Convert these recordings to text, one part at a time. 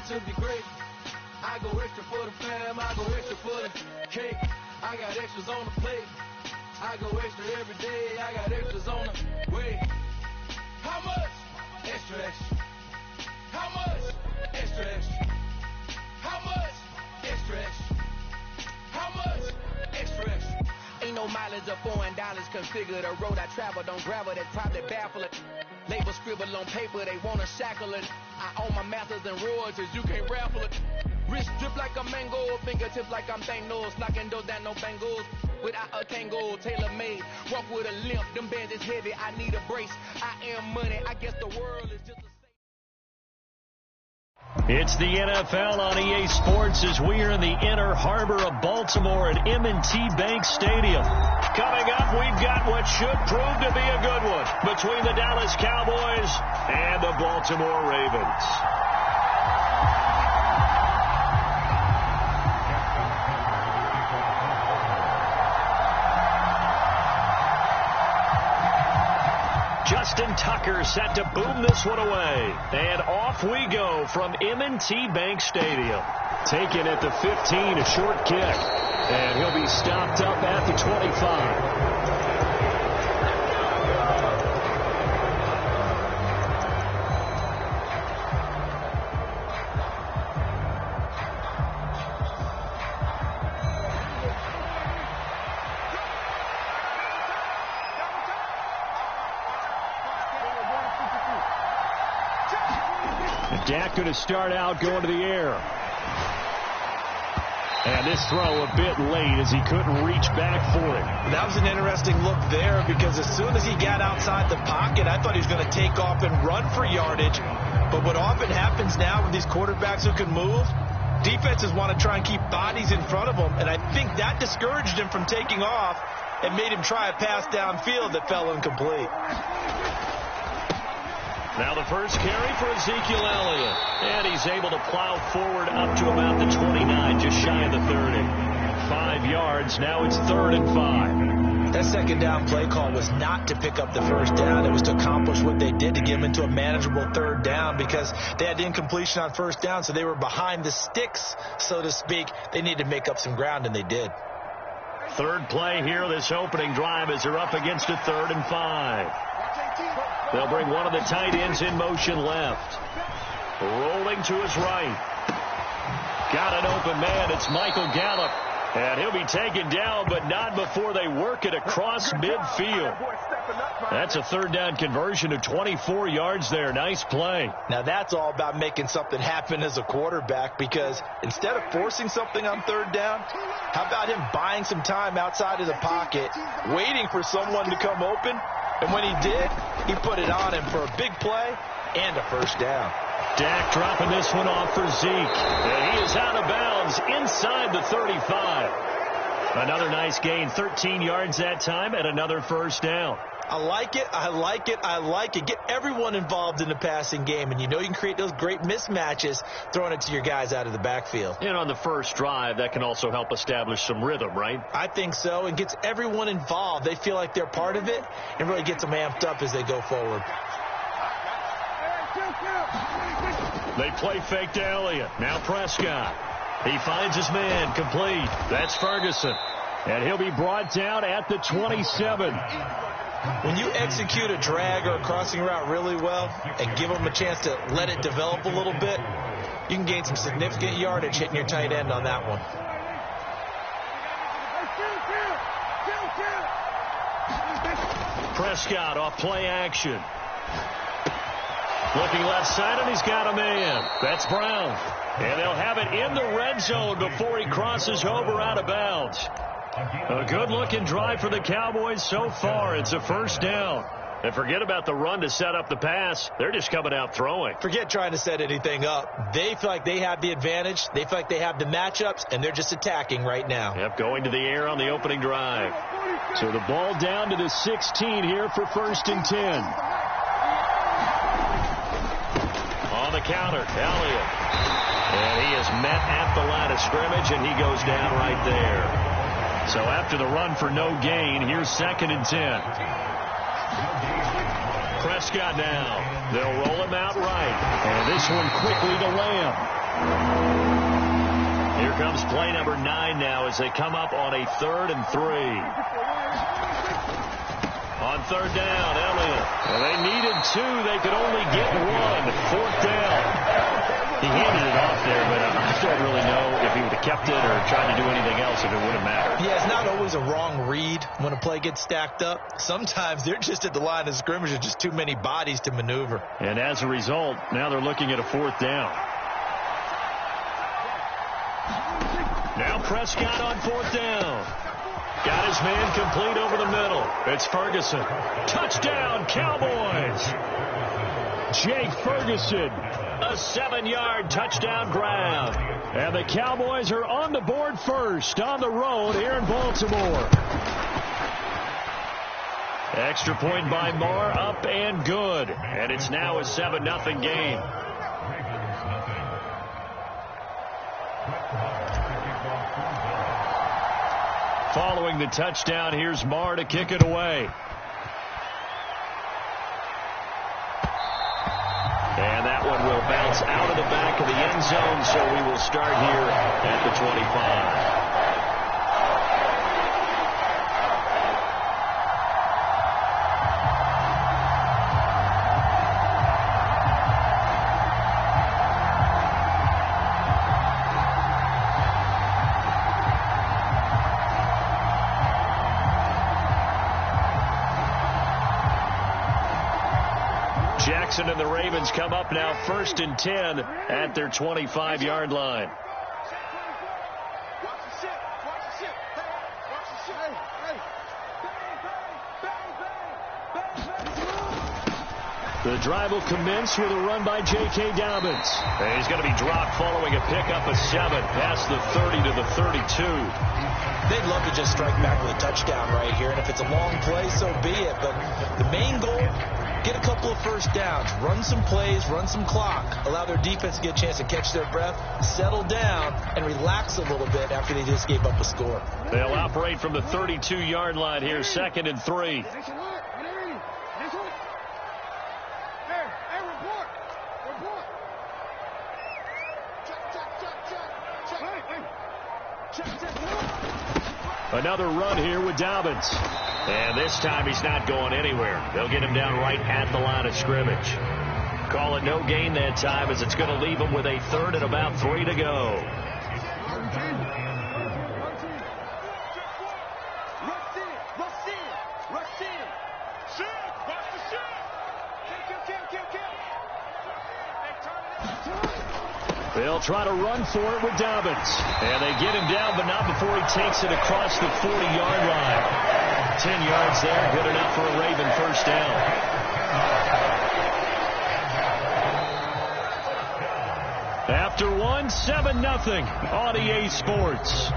to be great. I go extra for the fam, I go extra for the cake. I got extras on the plate. I go extra every day, I got extras on the way. How much? Extra, extra. How much? Extra, extra. How much? Extra, extra. How much? Extra, extra. Ain't no mileage of $4 configure the road I travel. Don't gravel, that probably baffle it. Label scribble on paper, they wanna shackle it. I own my masters and royalties, you can't raffle it. Wrist drip like a mango, fingertips like I'm Thanos. Knocking those down, no bangles. Without a Kango, tailor-made. Walk with a limp, them bands is heavy, I need a brace. I am money, I guess the world is just a... It's the NFL on EA Sports as we are in the inner harbor of Baltimore at M&T Bank Stadium. Coming up, we've got what should prove to be a good one between the Dallas Cowboys and the Baltimore Ravens. Justin Tucker set to boom this one away. And off we go from M&T Bank Stadium. Taken at the 15, a short kick. And he'll be stopped up at the 25. Dak going to start out going to the air. And this throw a bit late as he couldn't reach back for it. That was an interesting look there because as soon as he got outside the pocket, I thought he was going to take off and run for yardage. But what often happens now with these quarterbacks who can move, defenses want to try and keep bodies in front of them. And I think that discouraged him from taking off and made him try a pass downfield that fell incomplete. Now the first carry for Ezekiel Elliott. And he's able to plow forward up to about the 29, just shy of the 30. 5 yards. Now it's 3rd and 5. That second down play call was not to pick up the first down. It was to accomplish what they did to get them into a manageable 3rd down because they had incompletion on 1st down, so they were behind the sticks, so to speak. They needed to make up some ground, and they did. 3rd play here, this opening drive, as they're up against a 3rd and 5. They'll bring one of the tight ends in motion left. Rolling to his right. Got an open man. It's Michael Gallup. And he'll be taken down, but not before they work it across midfield. That's a 3rd down conversion of 24 yards there. Nice play. Now that's all about making something happen as a quarterback because instead of forcing something on 3rd down, how about him buying some time outside of the pocket, waiting for someone to come open? And when he did, he put it on him for a big play and a 1st down. Dak dropping this one off for Zeke. And he is out of bounds inside the 35. Another nice gain, 13 yards that time, and another 1st down. I like it, I like it, I like it. Get everyone involved in the passing game, and you know you can create those great mismatches throwing it to your guys out of the backfield. And on the first drive, that can also help establish some rhythm, right? I think so, and gets everyone involved. They feel like they're part of it, and really gets them amped up as they go forward. They play fake to Elliott. Now Prescott. He finds his man, complete. That's Ferguson. And he'll be brought down at the 27. When you execute a drag or a crossing route really well and give them a chance to let it develop a little bit, you can gain some significant yardage hitting your tight end on that one. Prescott off play action. Looking left side, and he's got a man. That's Brown. And they'll have it in the red zone before he crosses over out of bounds. A good-looking drive for the Cowboys so far. It's a 1st down. And forget about the run to set up the pass. They're just coming out throwing. Forget trying to set anything up. They feel like they have the advantage. They feel like they have the matchups, and they're just attacking right now. Yep, going to the air on the opening drive. So the ball down to the 16 here for 1st and 10. On the counter, Elliott. And he is met at the line of scrimmage, and he goes down right there. So after the run for no gain, here's 2nd and 10. Prescott now. They'll roll him out right. And this one quickly to Lamb. Here comes play number 9 now as they come up on a 3rd and 3. On 3rd down, Elliott. Well, they needed 2. They could only get 1. 4th down. He handed it off there, but I don't really know if he would have kept it or tried to do anything else if it would have mattered. Yeah, it's not always a wrong read when a play gets stacked up. Sometimes they're just at the line of scrimmage. There's just too many bodies to maneuver. And as a result, now they're looking at a 4th down. Now Prescott on 4th down. Got his man complete over the middle. It's Ferguson. Touchdown, Cowboys. Jake Ferguson. A 7-yard touchdown grab. And the Cowboys are on the board first on the road here in Baltimore. Extra point by Marr, up and good. And it's now a 7-0 game. Following the touchdown, here's Marr to kick it away. And that one will bounce out of the back of the end zone, so we will start here at the 25. Jackson and the Ravens come up now 1st and 10 at their 25-yard line. The drive will commence with a run by J.K. Dobbins. And he's going to be dropped following a pickup of 7 past the 30 to the 32. They'd love to just strike back with a touchdown right here, and if it's a long play, so be it. But the main goal, get a couple of first downs, run some plays, run some clock, allow their defense to get a chance to catch their breath, settle down, and relax a little bit after they just gave up a score. They'll operate from the 32-yard line here, 2nd and 3. Another run here with Dobbins. And this time he's not going anywhere. They'll get him down right at the line of scrimmage. Call it no gain that time as it's going to leave him with a 3rd and about 3 to go. They'll try to run for it with Dobbins. And they get him down, but not before he takes it across the 40-yard line. 10 yards there, good enough for a Raven first down. After 1, 7-0 on EA Sports.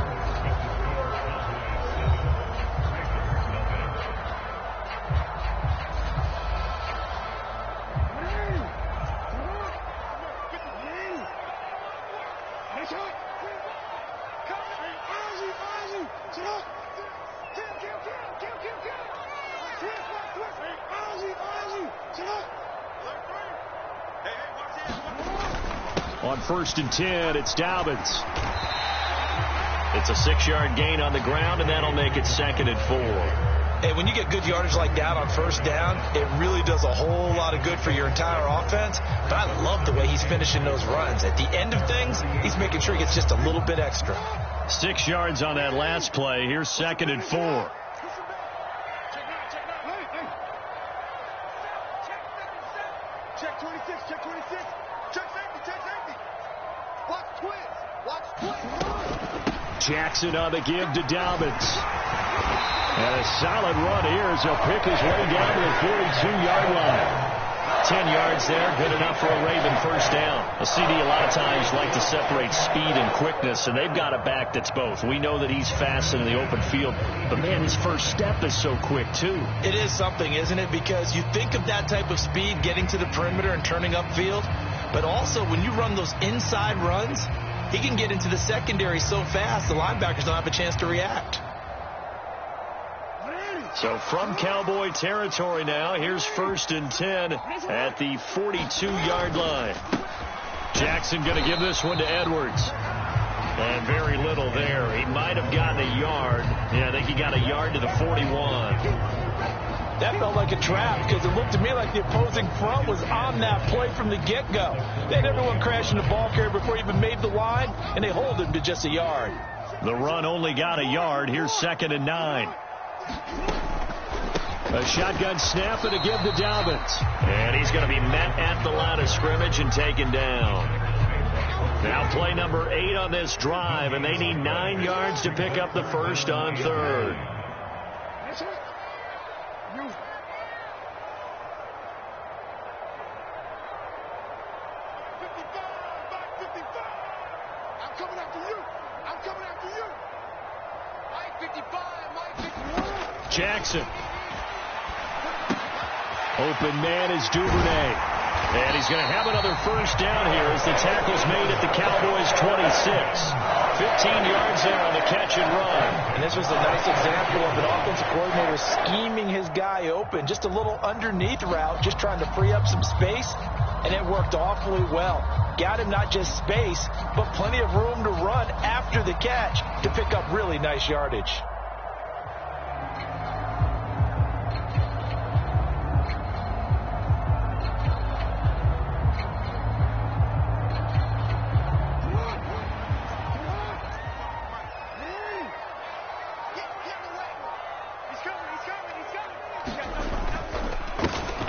On 1st and 10, it's Dobbins. It's a 6-yard gain on the ground, and that'll make it 2nd and 4. Hey, when you get good yardage like that on first down, it really does a whole lot of good for your entire offense. But I love the way he's finishing those runs. At the end of things, he's making sure he gets just a little bit extra. 6 yards on that last play. Here's 2nd and 4. Check 26, check 26. Check safety, check safety. Watch twins, watch twins. Jackson on the give to Dobbins. And a solid run here as he'll pick his way down to the 42-yard line. 10 yards there, good enough for a Raven first down. A CD a lot of times like to separate speed and quickness, and they've got a back that's both. We know that he's fast in the open field, but man, his first step is so quick too. It is something, isn't it? Because you think of that type of speed getting to the perimeter and turning upfield, but also when you run those inside runs, he can get into the secondary so fast the linebackers don't have a chance to react. Ready. So from Cowboy territory now, here's 1st and 10 at the 42-yard line. Jackson going to give this one to Edwards. And very little there. He might have gotten a yard. Yeah, I think he got a yard to the 41. That felt like a trap because it looked to me like the opposing front was on that play from the get-go. They had everyone crashing the ball carrier before he even made the line, and they hold him to just a yard. The run only got a yard. Here's 2nd and 9. A shotgun snap and a give to Dobbins. And he's going to be met at the line of scrimmage and taken down. Now play number 8 on this drive, and they need 9 yards to pick up the first on 3rd. Jackson. Open man is Duvernay. And he's going to have another first down here as the tackle's made at the Cowboys' 26. 15 yards there on the catch and run. And this was a nice example of an offensive coordinator scheming his guy open. Just a little underneath route, just trying to free up some space. And it worked awfully well. Got him not just space, but plenty of room to run after the catch to pick up really nice yardage.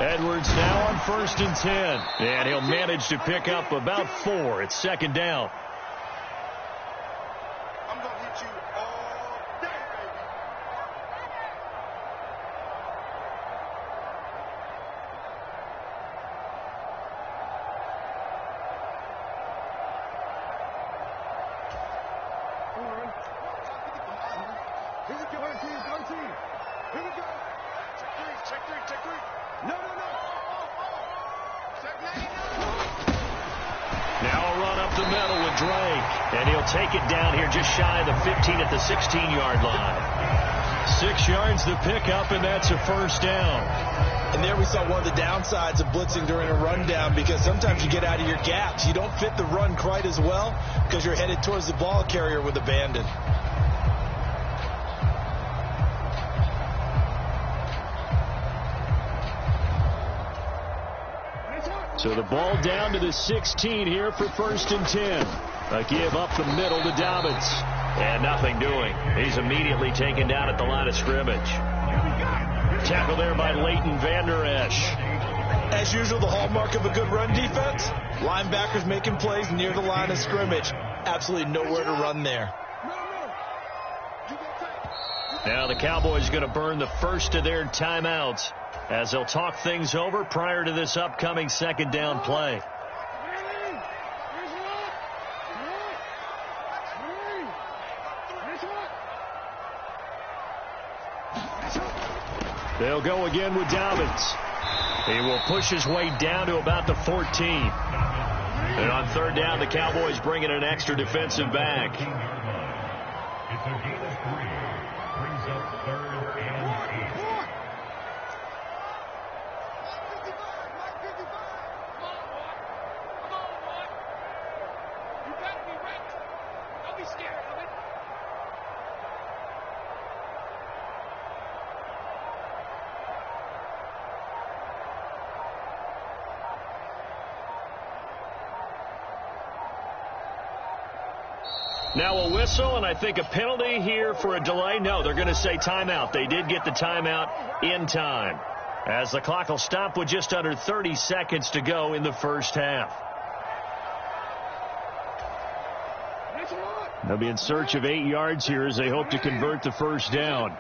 Edwards now on 1st and 10. And he'll manage to pick up about 4. It's 2nd down. I'm going to hit you all day, baby. Here we go. 13. Here we go. Check three. No. Now a run up the middle with Drake. And he'll take it down here just shy of the 15 at the 16-yard line. 6 yards the pickup, and that's a first down. And there we saw one of the downsides of blitzing during a rundown, because sometimes you get out of your gaps. You don't fit the run quite as well because you're headed towards the ball carrier with abandon. So the ball down to the 16 here for 1st and 10. A give up the middle to Dobbins. And nothing doing. He's immediately taken down at the line of scrimmage. Tackle there by Leighton Vander Esch. As usual, the hallmark of a good run defense, linebackers making plays near the line of scrimmage. Absolutely nowhere to run there. Now the Cowboys going to burn the first of their timeouts as they'll talk things over prior to this upcoming 2nd down play. They'll go again with Dobbins. He will push his way down to about the 14. And on 3rd down, the Cowboys bring in an extra defensive back. It's a gain of 3. Brings up 3rd and 8. Now a whistle, and I think a penalty here for a delay. No, they're going to say timeout. They did get the timeout in time, as the clock will stop with just under 30 seconds to go in the first half. They'll be in search of 8 yards here as they hope to convert the first down.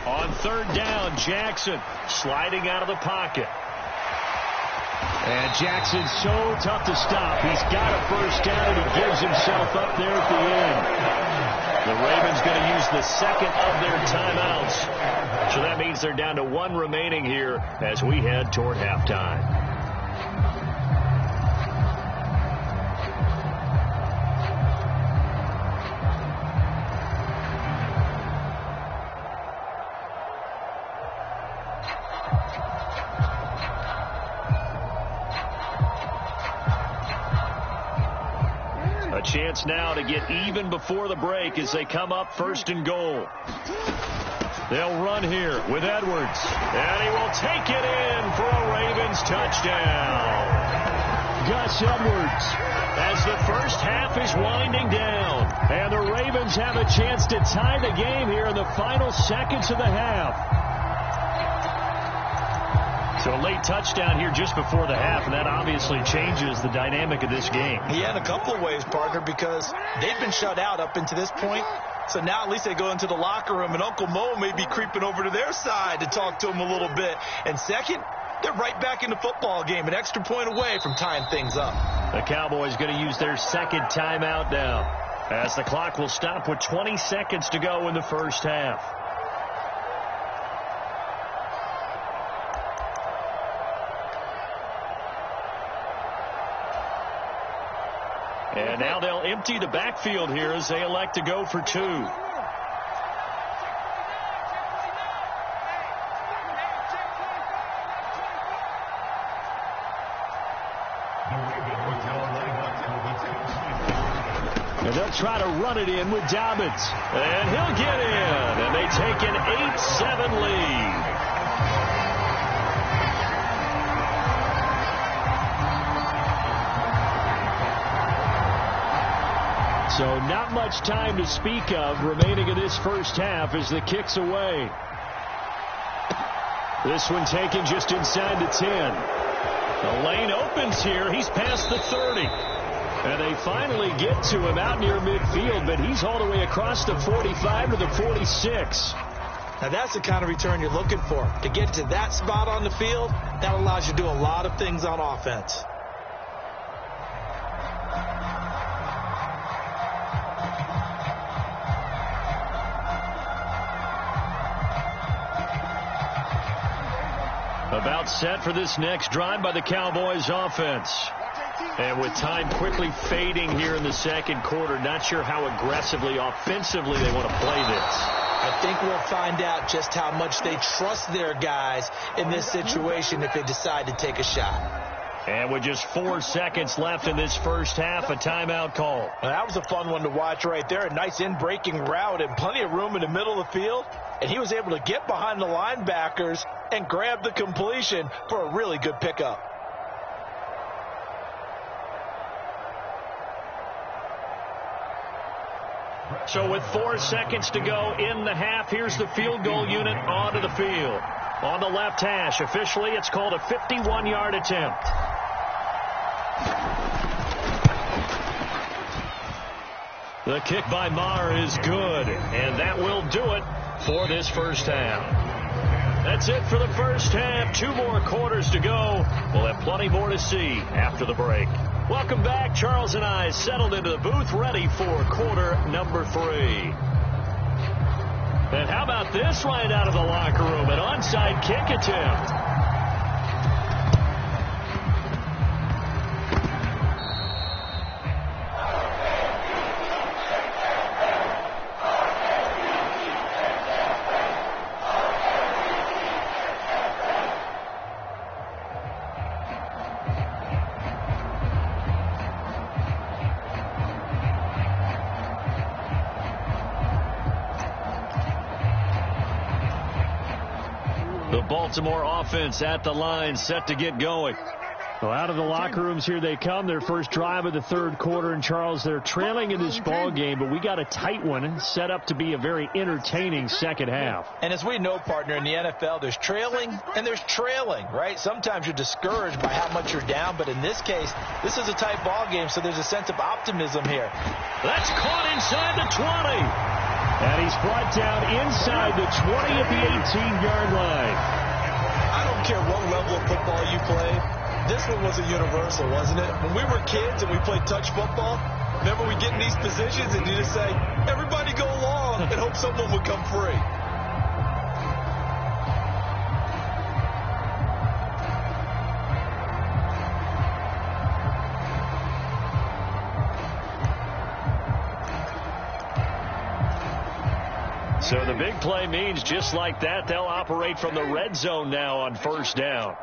On 3rd down, Jackson sliding out of the pocket. And Jackson's so tough to stop. He's got a first down, and he gives himself up there at the end. The Ravens going to use the second of their timeouts. So that means they're down to one remaining here as we head toward halftime. Chance now to get even before the break as they come up 1st and goal. They'll run here with Edwards, and he will take it in for a Ravens touchdown. Gus Edwards, as the first half is winding down, and the Ravens have a chance to tie the game here in the final seconds of the half. So a late touchdown here just before the half, and that obviously changes the dynamic of this game. Yeah, in a couple of ways, partner, because they've been shut out up until this point. So now at least they go into the locker room, and Uncle Mo may be creeping over to their side to talk to him a little bit. And second, they're right back in the football game, an extra point away from tying things up. The Cowboys going to use their second timeout now, as the clock will stop with 20 seconds to go in the first half. And now they'll empty the backfield here as they elect to go for two. And they'll try to run it in with Dobbins. And he'll get in. And they take an 8-7 lead. So not much time to speak of remaining in this first half as the kick's away. This one taken just inside the 10. The lane opens here. He's past the 30. And they finally get to him out near midfield, but he's all the way across the 45 to the 46. Now that's the kind of return you're looking for. To get to that spot on the field, that allows you to do a lot of things on offense. About set for this next drive by the Cowboys offense. And with time quickly fading here in the second quarter, not sure how aggressively, offensively they want to play this. I think we'll find out just how much they trust their guys in this situation if they decide to take a shot. And with just 4 seconds left in this first half, a timeout call. Well, that was a fun one to watch right there. A nice in-breaking route and plenty of room in the middle of the field. And he was able to get behind the linebackers and grab the completion for a really good pickup. So with 4 seconds to go in the half, here's the field goal unit onto the field. On the left hash, officially it's called a 51-yard attempt. The kick by Marr is good, and that will do it for this first half. That's it for the first half. 2 more quarters to go. We'll have plenty more to see after the break. Welcome back. Charles and I settled into the booth, ready for quarter number 3. And how about this right out of the locker room? An onside kick attempt. Baltimore offense at the line, set to get going. Well, out of the locker rooms here they come. Their first drive of the third quarter. And, Charles, they're trailing in this ball game, but we got a tight one set up to be a very entertaining second half. And as we know, partner, in the NFL, there's trailing and there's trailing, right? Sometimes you're discouraged by how much you're down, but in this case, this is a tight ball game, so there's a sense of optimism here. That's caught inside the 20. And he's brought down inside the 20 at the 18-yard line. I don't care what level of football you play, This one was a universal, wasn't it? When we were kids and we played touch football, remember we get in these positions and you just say, everybody go long, and hope someone would come free. So the big play means just like that, they'll operate from the red zone now on first down.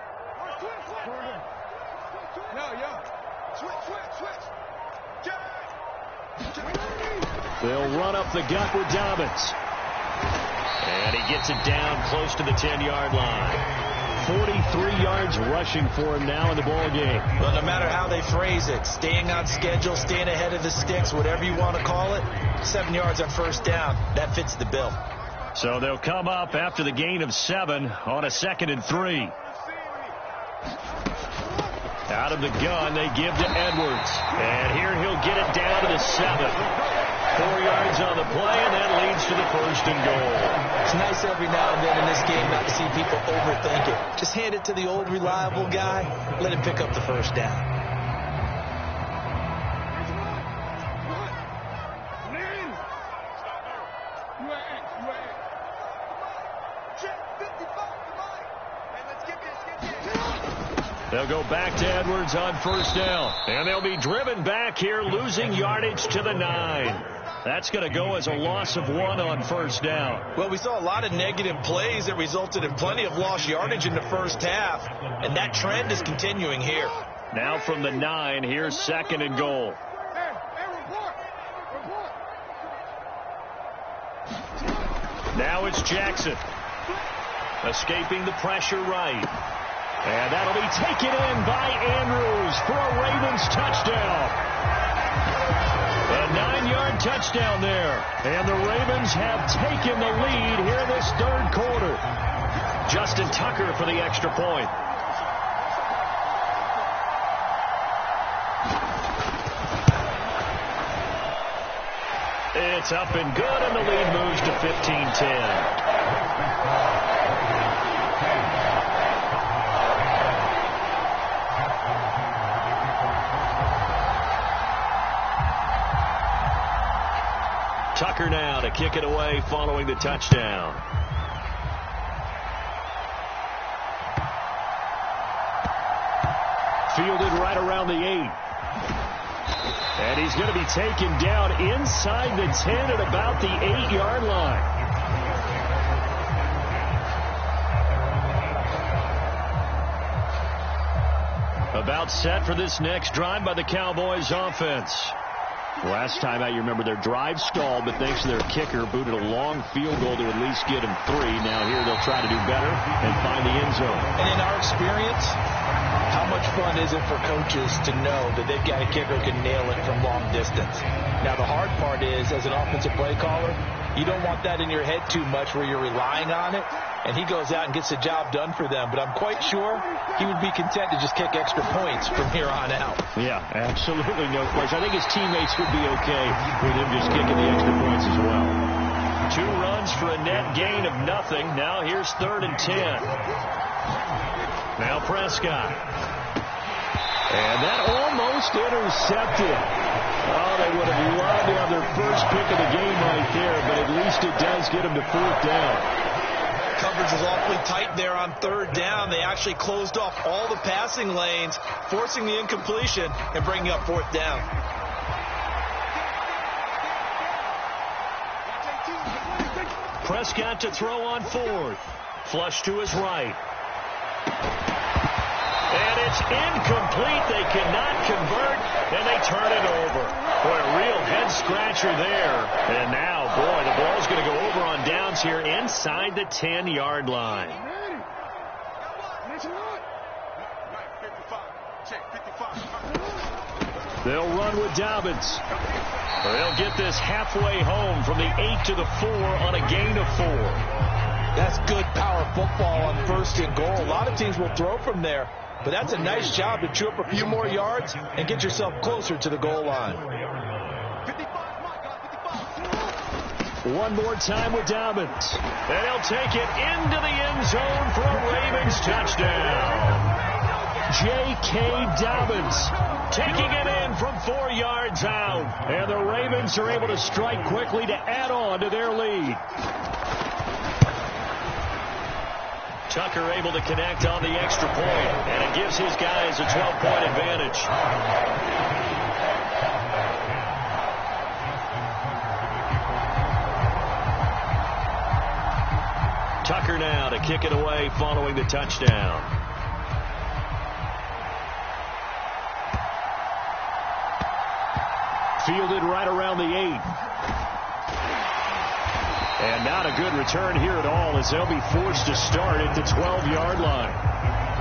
They'll run up the gut with Dobbins. And he gets it down close to the 10-yard line. 43 yards rushing for him now in the ball game. Well, no matter how they phrase it, staying on schedule, staying ahead of the sticks, whatever you want to call it, 7 yards on first down, that fits the bill. So they'll come up after the gain of 7 on a 2nd and 3. Out of the gun, they give to Edwards. And here he'll get it down to the 7. 4 yards on the play, and that leads to the 1st and goal. It's nice every now and then in this game not to see people overthink it. Just hand it to the old reliable guy. Let him pick up the first down. They'll go back to Edwards on first down. And they'll be driven back here, losing yardage to the 9. That's going to go as a loss of 1 on first down. Well, we saw a lot of negative plays that resulted in plenty of lost yardage in the first half. And that trend is continuing here. Now from the 9, here's 2nd and goal. Now it's Jackson. Escaping the pressure right. And that'll be taken in by Andrews for a Ravens touchdown. A 9-yard touchdown there. And the Ravens have taken the lead here this 3rd quarter. Justin Tucker for the extra point. It's up and good, and the lead moves to 15-10. Tucker now to kick it away following the touchdown. Fielded right around the 8. And he's going to be taken down inside the 10 at about the 8-yard line. About set for this next drive by the Cowboys offense. Last time out, you remember their drive stalled, but thanks to their kicker, booted a long field goal to at least get him 3. Now here they'll try to do better and find the end zone. And in our experience, how much fun is it for coaches to know that they've got a kicker who can nail it from long distance? Now the hard part is, as an offensive play caller, you don't want that in your head too much where you're relying on it. And he goes out and gets the job done for them. But I'm quite sure he would be content to just kick extra points from here on out. Yeah, absolutely no question. I think his teammates would be okay with him just kicking the extra points as well. 2 runs for a net gain of nothing. Now here's 3rd and 10. Now Prescott. And that almost intercepted. Oh, they would have loved to have their first pick of the game right there, but at least it does get them to 4th down. Coverage is awfully tight there on 3rd down. They actually closed off all the passing lanes, forcing the incompletion and bringing up 4th down. Prescott to throw on 4th. Flush to his right. And it's incomplete. They cannot convert, and they turn it over. Boy, a real head-scratcher there. And now, boy, the ball's going to go over on downs here inside the 10-yard line. They'll run with Dobbins. They'll get this halfway home from the 8 to the 4 on a gain of 4. That's good power football on 1st and goal. A lot of teams will throw from there. But that's a nice job to chew up a few more yards and get yourself closer to the goal line. One more time with Dobbins. And he'll take it into the end zone for a Ravens touchdown. J.K. Dobbins taking it in from 4 yards out. And the Ravens are able to strike quickly to add on to their lead. Tucker able to connect on the extra point, and it gives his guys a 12-point advantage. Tucker now to kick it away following the touchdown. Fielded right around the 8. And not a good return here at all, as they'll be forced to start at the 12-yard line.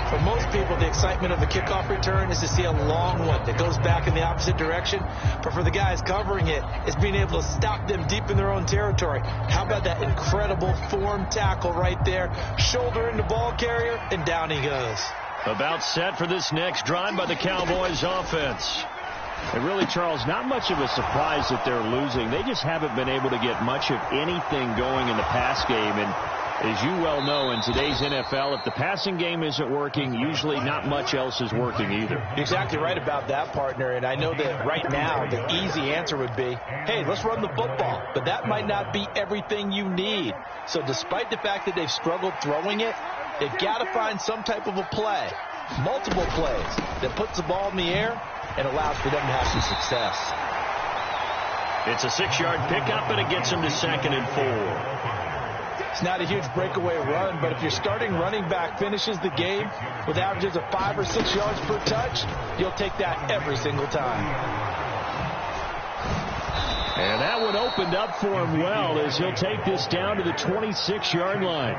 For most people, the excitement of the kickoff return is to see a long one that goes back in the opposite direction. But for the guys covering it, it's being able to stop them deep in their own territory. How about that incredible form tackle right there? Shoulder in the ball carrier, and down he goes. About set for this next drive by the Cowboys offense. And really, Charles, not much of a surprise that they're losing. They just haven't been able to get much of anything going in the pass game. And as you well know, in today's NFL, if the passing game isn't working, usually not much else is working either. You're exactly right about that, partner. And I know that right now the easy answer would be, hey, let's run the football. But that might not be everything you need. So despite the fact that they've struggled throwing it, they've got to find some type of a play, multiple plays, that puts the ball in the air and allows for them to have some success. It's a 6-yard pickup, and it gets them to 2nd and 4. It's not a huge breakaway run, but if your starting running back finishes the game with averages of 5 or 6 yards per touch, you'll take that every single time. And that one opened up for him well, as he'll take this down to the 26-yard line.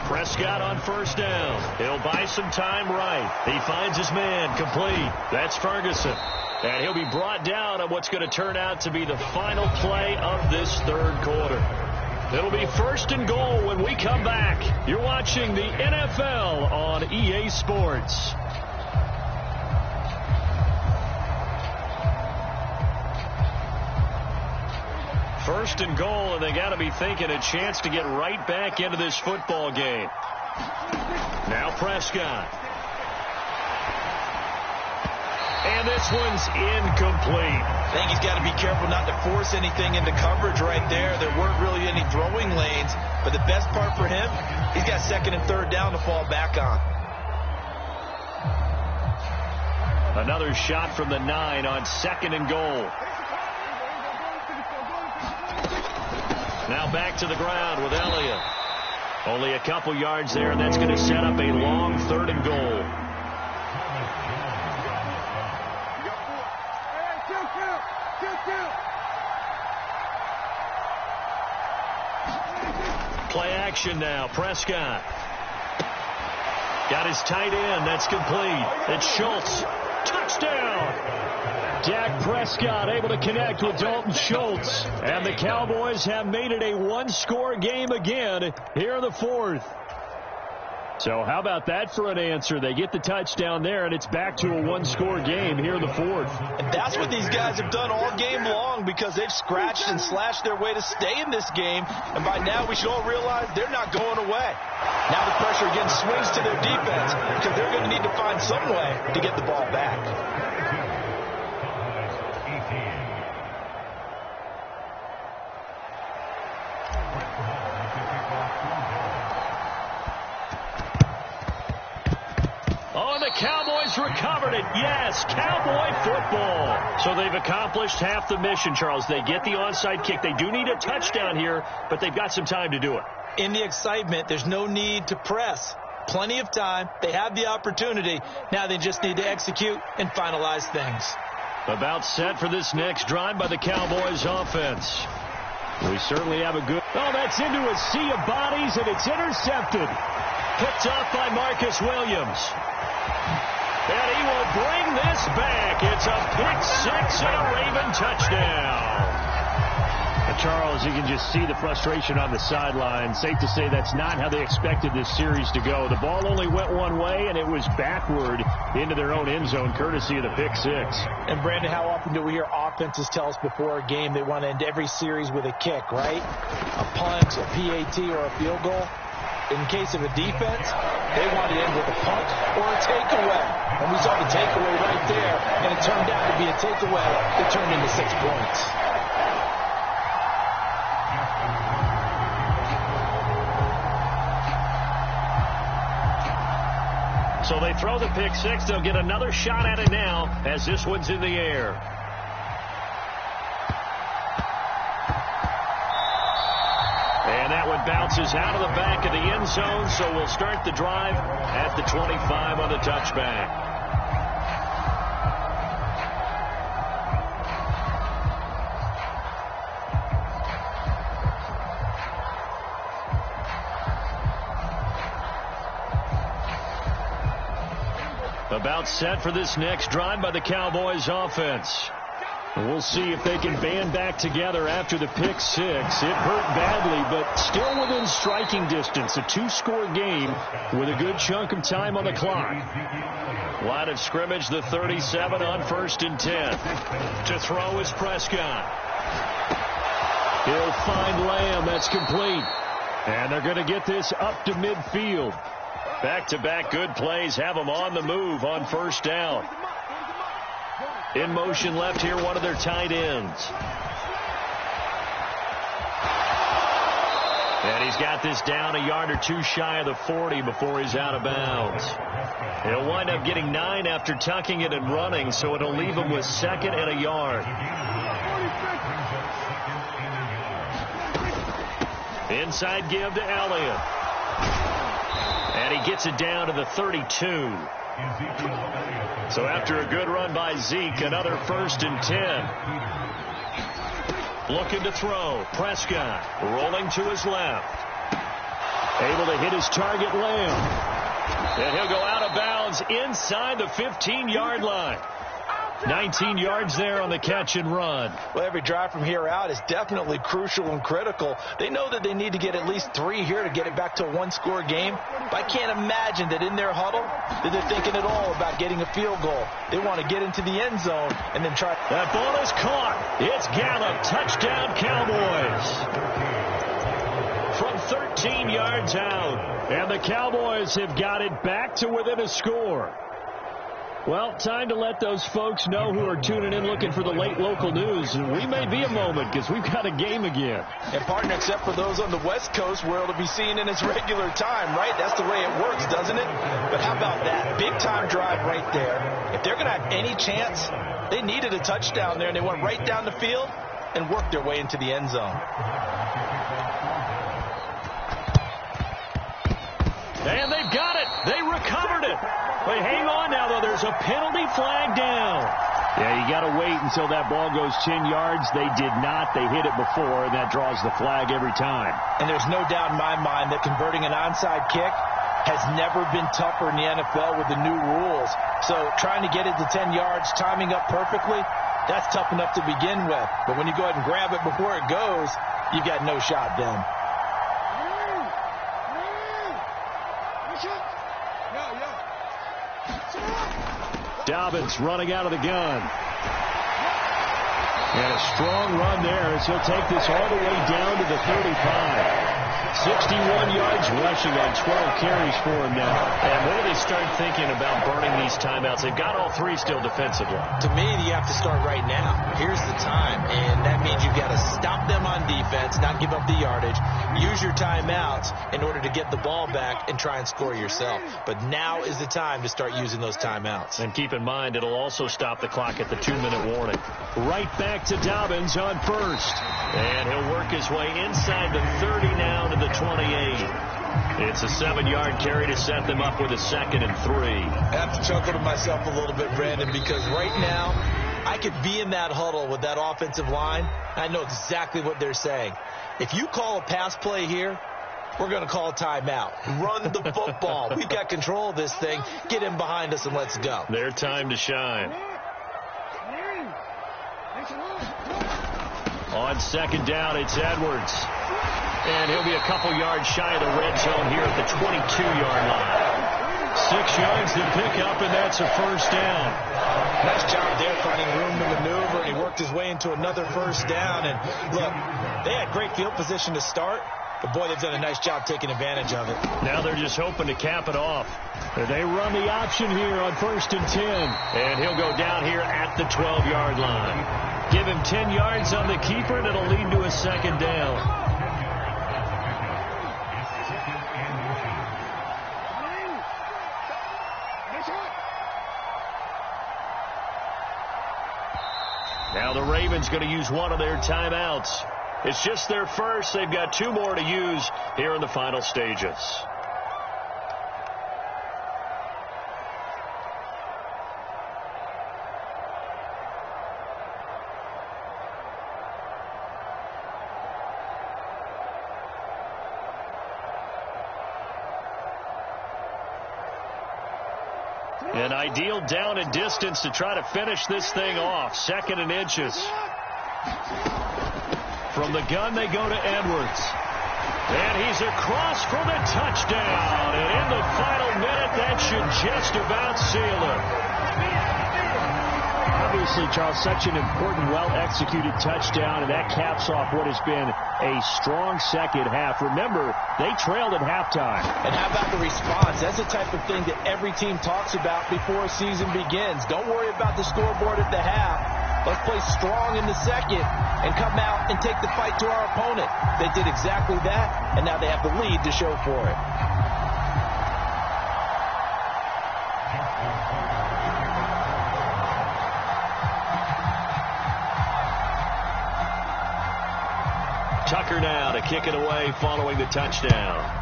Prescott on first down. He'll buy some time right. He finds his man complete. That's Ferguson. And he'll be brought down on what's going to turn out to be the final play of this third quarter. It'll be 1st and goal when we come back. You're watching the NFL on EA Sports. First and goal, and they got to be thinking a chance to get right back into this football game. Now Prescott. And this one's incomplete. I think he's got to be careful not to force anything into coverage right there. There weren't really any throwing lanes, but the best part for him, he's got 2nd and 3rd down to fall back on. Another shot from the 9 on 2nd and goal. Now back to the ground with Elliott. Only a couple yards there, and that's going to set up a long 3rd and goal. Play action now. Prescott. Got his tight end. That's complete. It's Schultz. Touchdown. Dak Prescott able to connect with Dalton Schultz. And the Cowboys have made it a one-score game again here in the 4th. So how about that for an answer? They get the touchdown there, and it's back to a one-score game here in the 4th. And that's what these guys have done all game long, because they've scratched and slashed their way to stay in this game. And by now we should all realize they're not going away. Now the pressure again swings to their defense, because they're going to need to find some way to get the ball back. Cowboys recovered it. Yes, Cowboy football. So they've accomplished half the mission, Charles. They get the onside kick. They do need a touchdown here, but they've got some time to do it. In the excitement, there's no need to press. Plenty of time. They have the opportunity. Now they just need to execute and finalize things. About set for this next drive by the Cowboys offense. We certainly have a good... Oh, that's into a sea of bodies, and it's intercepted. Picked off by Marcus Williams. And he will bring this back. It's a pick 6 and a Raven touchdown. Charles, you can just see the frustration on the sideline. Safe to say that's not how they expected this series to go. The ball only went one way, and it was backward into their own end zone, courtesy of the pick 6. And, Brandon, how often do we hear offenses tell us before a game they want to end every series with a kick, right? A punt, a PAT, or a field goal? in case of a defense, they want to end with a punt or a takeaway. And we saw the takeaway right there, and it turned out to be a takeaway that turned into 6 points. So they throw the pick six. They'll get another shot at it now as this one's in the air. And that one bounces out of the back of the end zone, so we'll start the drive at the 25 on the touchback. About set for this next drive by the Cowboys offense. And we'll see if they can band back together after the pick six. It hurt badly, but still within striking distance. A 2-score game with a good chunk of time on the clock. Line of scrimmage, the 37 on 1st and 10. To throw is Prescott. He'll find Lamb. That's complete. And they're going to get this up to midfield. Back-to-back good plays have them on the move on 1st down. In motion left here, one of their tight ends. And he's got this down a yard or two shy of the 40 before he's out of bounds. He'll wind up getting 9 after tucking it and running, so it'll leave him with 2nd and a yard. Inside give to Elliott. And he gets it down to the 32. So after a good run by Zeke, another 1st and 10. Looking to throw. Prescott rolling to his left. Able to hit his target, Lamb. And he'll go out of bounds inside the 15-yard line. 19 yards there on the catch and run. Well, every drive from here out is definitely crucial and critical. They know that they need to get at least 3 here to get it back to a 1-score game. But I can't imagine that in their huddle that they're thinking at all about getting a field goal. They want to get into the end zone and then try. That ball is caught. It's Gallup. Touchdown, Cowboys. From 13 yards out. And the Cowboys have got it back to within a score. Well, time to let those folks know who are tuning in looking for the late local news. And we may be a moment because we've got a game again. And, partner, except for those on the West Coast where it'll be seen in its regular time, right? That's the way it works, doesn't it? But how about that? Big-time drive right there. If they're going to have any chance, they needed a touchdown there, and they went right down the field and worked their way into the end zone. And they've got it. They recovered it. But hang on now, though. There's a penalty flag down. Yeah, you got to wait until that ball goes 10 yards. They did not. They hit it before, and that draws the flag every time. And there's no doubt in my mind that converting an onside kick has never been tougher in the NFL with the new rules. So trying to get it to 10 yards, timing up perfectly, that's tough enough to begin with. But when you go ahead and grab it before it goes, you got no shot then. Dobbins running out of the gun. And a strong run there as he'll take this all the way down to the 35. 61 yards rushing on 12 carries for him now. And when do they start thinking about burning these timeouts? They've got all 3 still defensively. To me, you have to start right now. Here's the time, and that means you've got to stop them on defense, not give up the yardage, use your timeouts in order to get the ball back and try and score yourself. But now is the time to start using those timeouts. And keep in mind, it'll also stop the clock at the 2-minute warning. Right back to Dobbins on first. And he'll work his way inside the 30 now to the 28. It's a 7-yard carry to set them up with a 2nd and 3. I have to chuckle to myself a little bit, Brandon, because right now I could be in that huddle with that offensive line. I know exactly what they're saying. If you call a pass play here, we're going to call a timeout. Run the football. We've got control of this thing. Get in behind us and let's go. Their time to shine. On 2nd down, it's Edwards. And he'll be a couple yards shy of the red zone here at the 22-yard line. 6 yards to pick up, and that's a 1st down. Nice job there finding room to maneuver, and he worked his way into another 1st down. And look, they had great field position to start. But, boy, they've done a nice job taking advantage of it. Now they're just hoping to cap it off. They run the option here on 1st and 10. And he'll go down here at the 12-yard line. Give him 10 yards on the keeper, and it'll lead to a second down. Now the Ravens going to use one of their timeouts. It's just their first. They've got 2 more to use here in the final stages. An ideal down and distance to try to finish this thing off. 2nd and inches. From the gun, they go to Edwards. And he's across for the touchdown. And in the final minute, that should just about seal it. Obviously, Charles, such an important, well-executed touchdown, and that caps off what has been a strong second half. Remember, they trailed at halftime. And how about the response? That's the type of thing that every team talks about before a season begins. Don't worry about the scoreboard at the half. Let's play strong in the second and come out and take the fight to our opponent. They did exactly that, and now they have the lead to show for it. Tucker now to kick it away following the touchdown.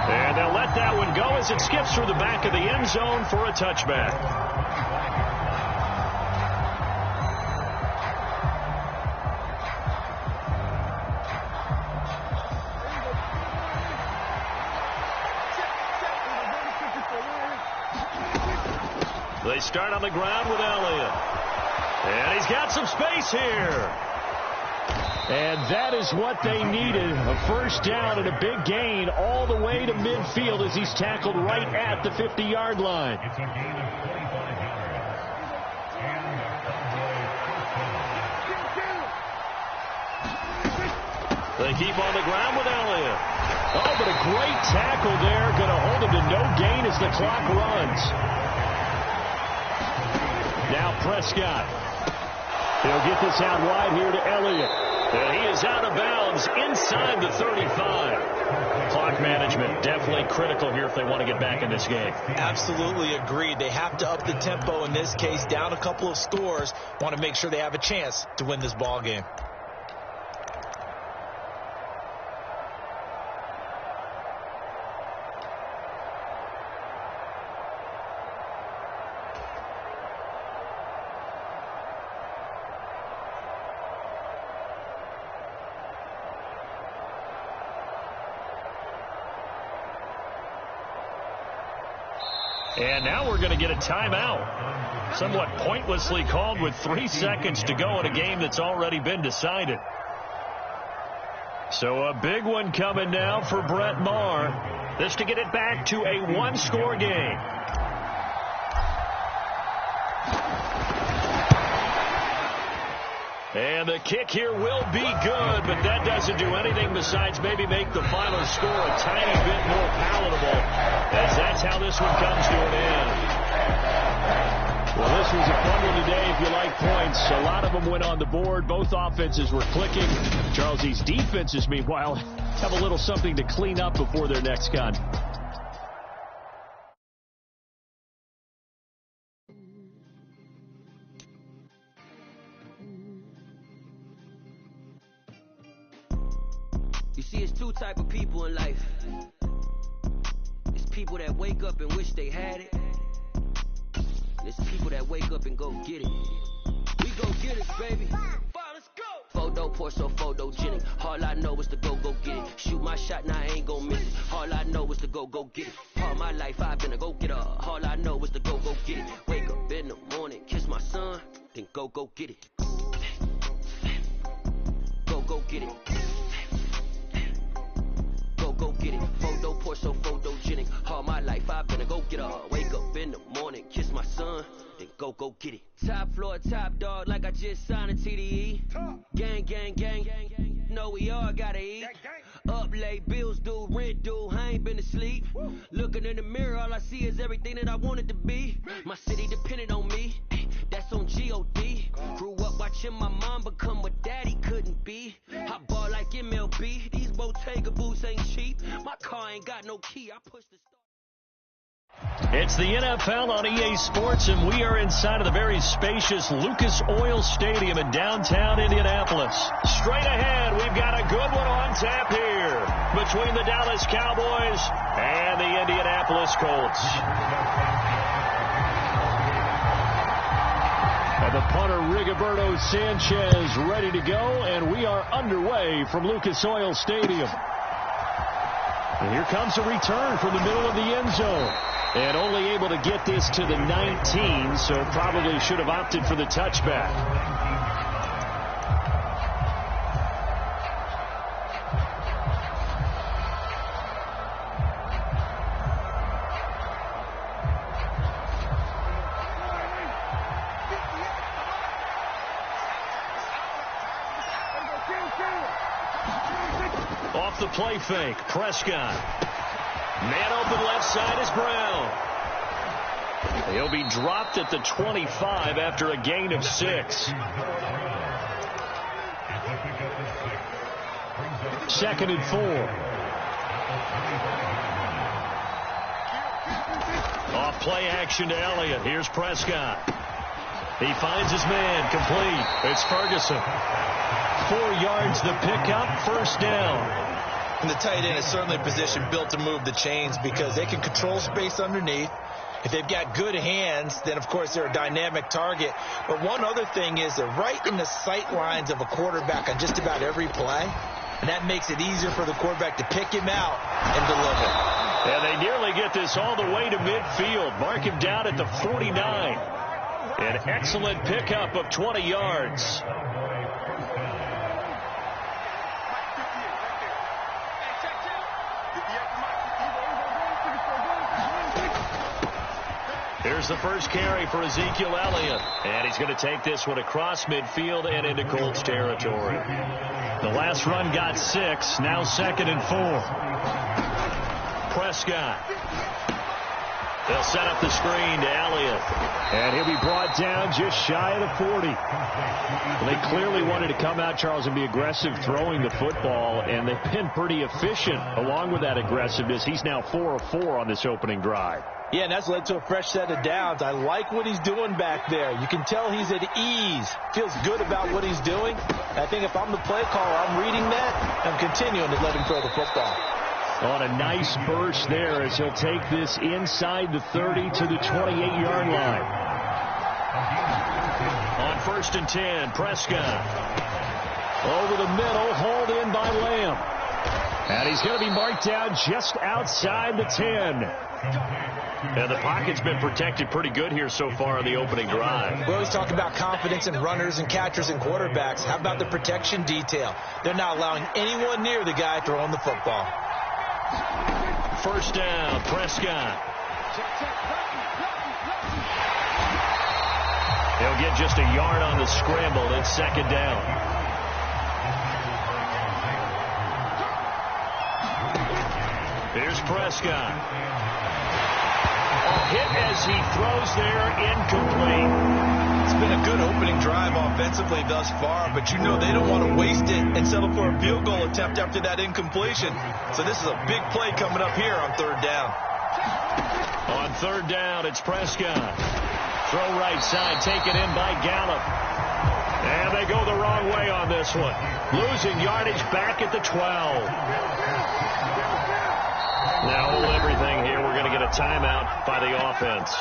And they'll let that one go as it skips through the back of the end zone for a touchback. They start on the ground with Elliott. And he's got some space here. And that is what they needed. A first down and a big gain all the way to midfield as he's tackled right at the 50-yard line. It's a gain of 25 yards. And they keep on the ground with Elliott. Oh, but a great tackle there. Going to hold him to no gain as the clock runs. Now Prescott. He'll get this out wide here to Elliott. And he is out of bounds inside the 35. Clock management definitely critical here if they want to get back in this game. Absolutely agreed. They have to up the tempo in this case, down a couple of scores. Want to make sure they have a chance to win this ball game. And now we're going to get a timeout. Somewhat pointlessly called with 3 seconds to go in a game that's already been decided. So a big one coming now for Brett Maher. This to get it back to a 1-score game. And the kick here will be good, but that doesn't do anything besides maybe make the final score a tiny bit more palatable, as that's how this one comes to an end. Well, this was a fun one today if you like points. A lot of them went on the board. Both offenses were clicking. Charles, these defenses, meanwhile, have a little something to clean up before their next contact. You see, it's 2 type of people in life. It's people that wake up and wish they had it. And it's people that wake up and go get it. We go get it, baby. Let's go. Photo Porsche, photogenic. All I know is to go get it. Shoot my shot, now I ain't gon' miss it. All I know is to go get it. All my life I've been a go-getter. All I know is to go get it. Wake up in the morning, kiss my son, then go get it. Go get it. Go get it. Photo Porsche. more so photogenic. All my life I've been a go-getter. Wake up in the morning, kiss my son, then go get it. Top floor, top dog, like I just signed a TDE. Gang, gang, gang, gang. No, we all gotta eat. Up late, bills due, rent due, I ain't been asleep. Looking in the mirror, all I see is everything that I wanted to be. My city depended on me, that's on G.O.D. Grew up watching my mom become what daddy couldn't be. I ball like MLB, these Bottega boots ain't cheap. My car ain't got no key, I push the start. It's the NFL on EA Sports, and we are inside of the very spacious Lucas Oil Stadium in downtown Indianapolis. Straight ahead, we've got a good one on tap here between the Dallas Cowboys and the Indianapolis Colts. And the punter, Rigoberto Sanchez, ready to go, and we are underway from Lucas Oil Stadium. And here comes a return from the middle of the end zone. And only able to get this to the 19, so probably should have opted for the touchback. Off the play fake, Prescott. Man open left side is Brown. He'll be dropped at the 25 after a gain of 6. Second and 4. Off play action to Elliott. Here's Prescott. He finds his man, complete. It's Ferguson. 4 yards the pickup, first down. And the tight end is certainly a position built to move the chains because they can control space underneath. If they've got good hands, then, of course, they're a dynamic target. But one other thing is they're right in the sight lines of a quarterback on just about every play. And that makes it easier for the quarterback to pick him out and deliver. And they nearly get this all the way to midfield. Mark him down at the 49. An excellent pickup of 20 yards. Here's the first carry for Ezekiel Elliott. And he's going to take this one across midfield and into Colts territory. The last run got 6. Now second and 4. Prescott. They'll set up the screen to Elliott. And he'll be brought down just shy of the 40. They clearly wanted to come out, Charles, and be aggressive throwing the football. And they've been pretty efficient along with that aggressiveness. He's now 4 of 4 on this opening drive. Yeah, and that's led to a fresh set of downs. I like what he's doing back there. You can tell he's at ease. Feels good about what he's doing. I think if I'm the play caller, I'm reading that. I'm continuing to let him throw the football. On a nice burst there as he'll take this inside the 30 to the 28-yard line. On first and 10, Prescott. Over the middle, hauled in by Lamb. And he's going to be marked down just outside the 10. And the pocket's been protected pretty good here so far in the opening drive. We always talk about confidence in runners and catchers and quarterbacks. How about the protection detail? They're not allowing anyone near the guy throwing the football. First down, Prescott. He'll get just a yard on the scramble. It's second down. Here's Prescott. Hit as he throws there, incomplete. It's been a good opening drive offensively thus far, but you know they don't want to waste it and settle for a field goal attempt after that incompletion. So this is a big play coming up here on third down. On third down, it's Prescott. Throw right side, taken in by Gallup. And they go the wrong way on this one. Losing yardage back at the 12. Now hold everything here. We're going to get a timeout by the offense.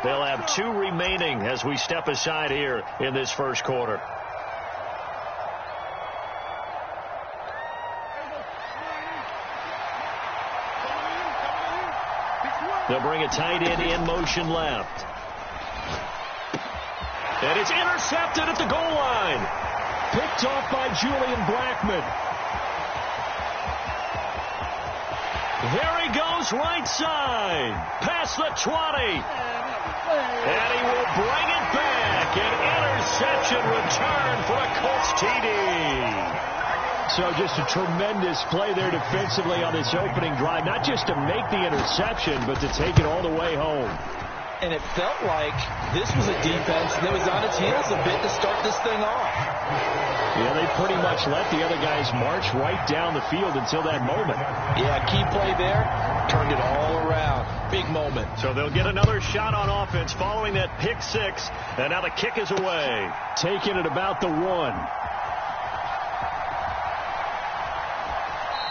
They'll have 2 remaining as we step aside here in this first quarter. They'll bring a tight end in motion left. And it's intercepted at the goal line. Picked off by Julian Blackmon. Here he goes right side. Past the 20. And he will bring it back. An interception return for a Colts TD. So just a tremendous play there defensively on this opening drive. Not just to make the interception, but to take it all the way home. And it felt like this was a defense that was on its heels a bit to start this thing off. Yeah, they pretty much let the other guys march right down the field until that moment. Yeah, key play there, turned it all around. Big moment. So they'll get another shot on offense following that pick six. And now the kick is away. Taking it about the 1.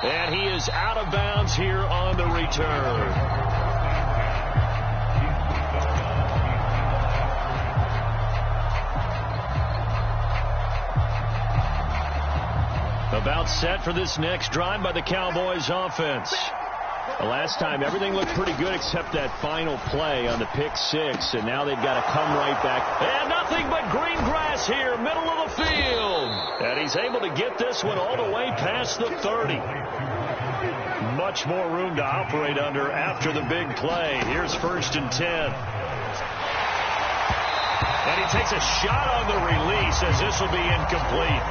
And he is out of bounds here on the return. About set for this next drive by the Cowboys offense. The last time everything looked pretty good except that final play on the pick six, and now they've got to come right back. And nothing but green grass here, middle of the field. And he's able to get this one all the way past the 30. Much more room to operate under after the big play. Here's 1st and 10. And he takes a shot on the release as this will be incomplete.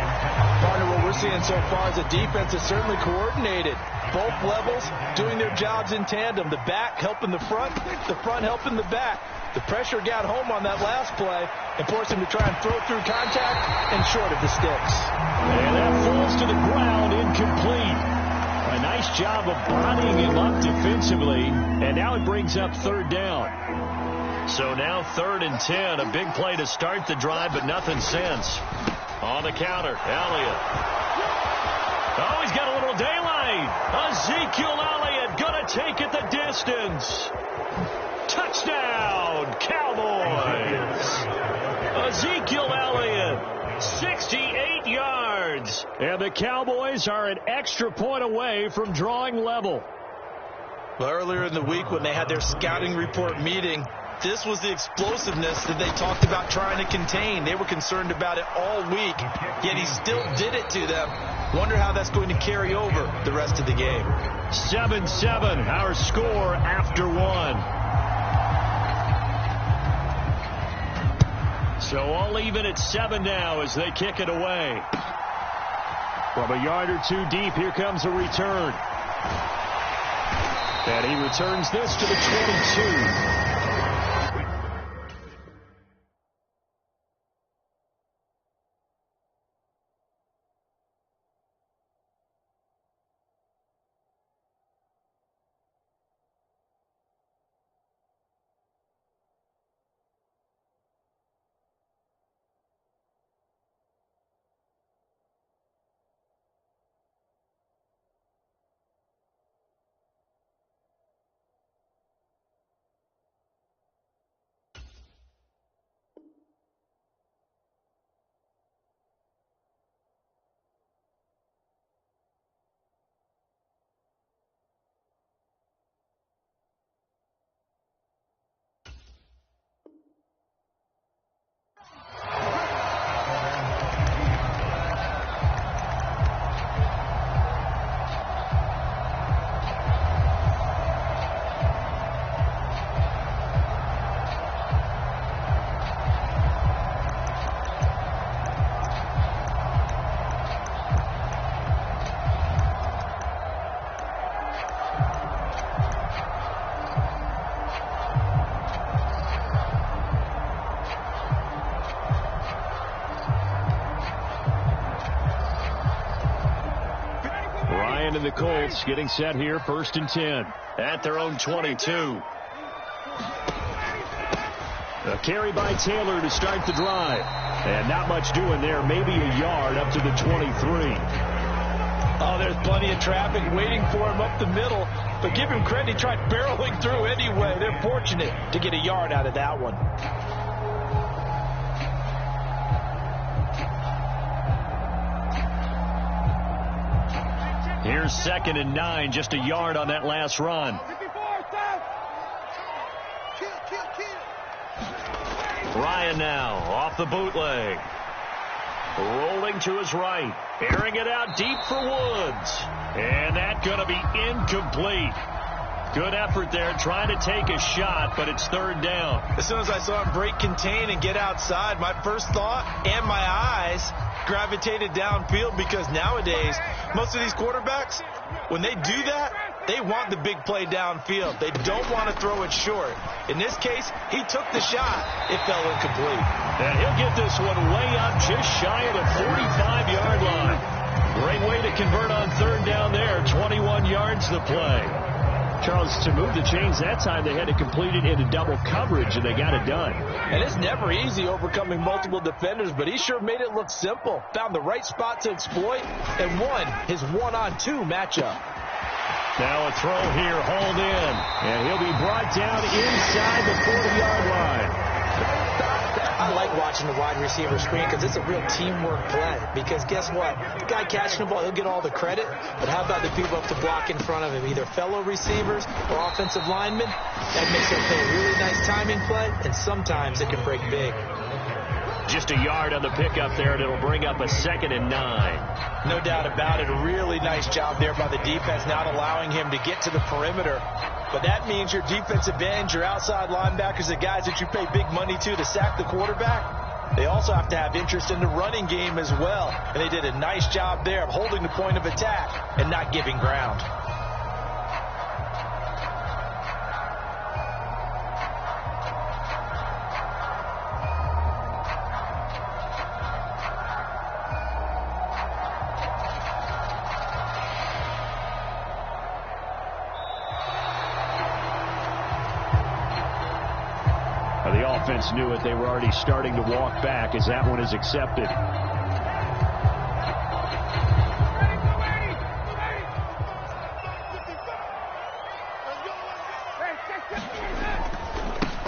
Partner, what we're seeing so far is a defense that's certainly coordinated. Both levels doing their jobs in tandem. The back helping the front helping the back. The pressure got home on that last play and forced him to try and throw through contact and short of the sticks. And that falls to the ground, incomplete. A nice job of bodying him up defensively, and now it brings up 3rd down. So now 3rd and 10, a big play to start the drive, but nothing since. On the counter, Elliott. Oh, he's got a little daylight. Ezekiel Elliott going to take it the distance. Touchdown, Cowboys. Ezekiel Elliott, 68 yards. And the Cowboys are an extra point away from drawing level. Well, earlier in the week when they had their scouting report meeting, this was the explosiveness that they talked about trying to contain. They were concerned about it all week, yet he still did it to them. Wonder how that's going to carry over the rest of the game. 7-7, our score after 1. So all even at 7 now as they kick it away. From a yard or 2 deep, here comes a return. And he returns this to the 22. And the Colts getting set here, 1st and 10 at their own 22. A carry by Taylor to start the drive. And not much doing there, maybe a yard up to the 23. Oh, there's plenty of traffic waiting for him up the middle. But give him credit, he tried barreling through anyway. They're fortunate to get a yard out of that one. Here's 2nd and 9, just a yard on that last run. Ryan now off the bootleg. Rolling rolling to his right. Airing it out deep for Woods. And that's going to be incomplete. Good effort there, trying to take a shot, but it's third down. As soon as I saw him break contain and get outside, my first thought and my eyes gravitated downfield, because nowadays, most of these quarterbacks, when they do that, they want the big play downfield. They don't want to throw it short. In this case, he took the shot. It fell incomplete. And he'll get this one way up just shy of the 45-yard line. Great way to convert on third down there. 21 yards the play. Charles, to move the chains that time, they had to complete it into double coverage, and they got it done. And it's never easy overcoming multiple defenders, but he sure made it look simple. Found the right spot to exploit and won his one-on-two matchup. Now a throw here, hauled in, and he'll be brought down inside the 40-yard line. I like watching the wide receiver screen because it's a real teamwork play. Because guess what? The guy catching the ball, he'll get all the credit. But how about the people up to block in front of him, either fellow receivers or offensive linemen? That makes it a really nice timing play, and sometimes it can break big. Just a yard on the pickup there, and it'll bring up a 2nd and 9. No doubt about it. A really nice job there by the defense, not allowing him to get to the perimeter. But that means your defensive ends, your outside linebackers, the guys that you pay big money to sack the quarterback, they also have to have interest in the running game as well. And they did a nice job there of holding the point of attack and not giving ground. The offense knew it. They were already starting to walk back as that one is accepted.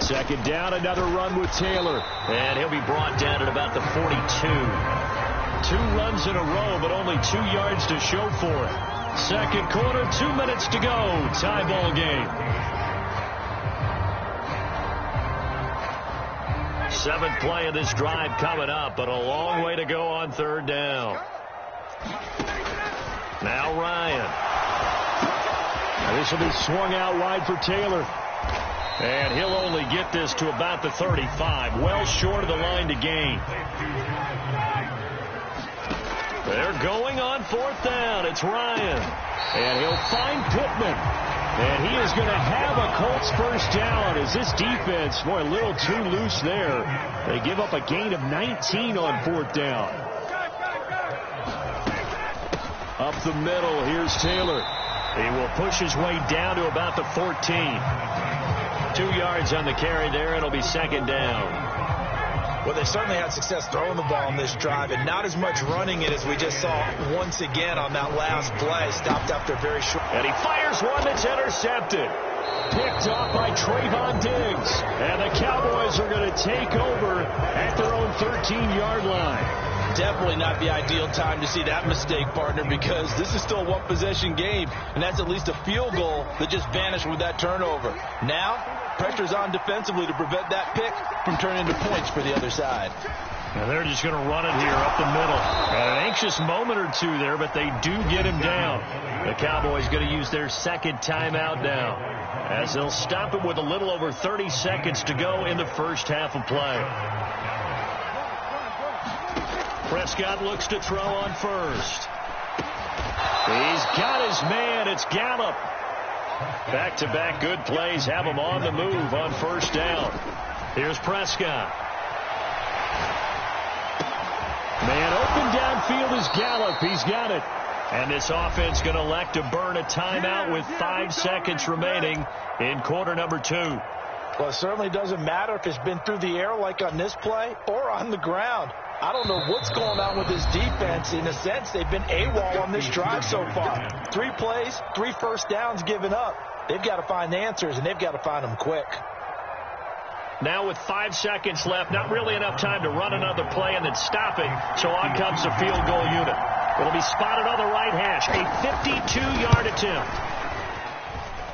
Second down, another run with Taylor. And he'll be brought down at about the 42. 2 runs in a row, but only 2 yards to show for it. Second quarter, 2 minutes to go. Tie ball game. 7th play of this drive coming up, but a long way to go on third down. Now Ryan. Now this will be swung out wide for Taylor. And he'll only get this to about the 35, well short of the line to gain. They're going on 4th down. It's Ryan. And he'll find Pittman. And he is going to have a Colts first down as this defense, boy, a little too loose there. They give up a gain of 19 on 4th down. Up the middle, here's Taylor. He will push his way down to about the 14. 2 yards on the carry there. It'll be 2nd down. Well, they certainly had success throwing the ball on this drive, and not as much running it as we just saw once again on that last play. Stopped after a very short. And he fires one that's intercepted. Picked off by Trayvon Diggs. And the Cowboys are going to take over at their own 13-yard line. Definitely not the ideal time to see that mistake, partner, because this is still a one-possession game, and that's at least a field goal that just vanished with that turnover. Now, pressure's on defensively to prevent that pick from turning into points for the other side. And they're just going to run it here up the middle. An anxious moment or two there, but they do get him down. The Cowboys going to use their 2nd timeout now, as they'll stop it with a little over 30 seconds to go in the first half of play. Prescott looks to throw on first. He's got his man. It's Gallup. Back-to-back good plays have him on the move on first down. Here's Prescott. Man open downfield is Gallup. He's got it. And this offense going to elect to burn a timeout with 5 seconds remaining in quarter number 2. Well, it certainly doesn't matter if it's been through the air like on this play or on the ground. I don't know what's going on with this defense. In a sense, they've been AWOL on this drive so far. 3 plays, 3 first downs given up. They've got to find answers, and they've got to find them quick. Now with 5 seconds left, not really enough time to run another play and then stop it. So on comes the field goal unit. It'll be spotted on the right hash. A 52-yard attempt.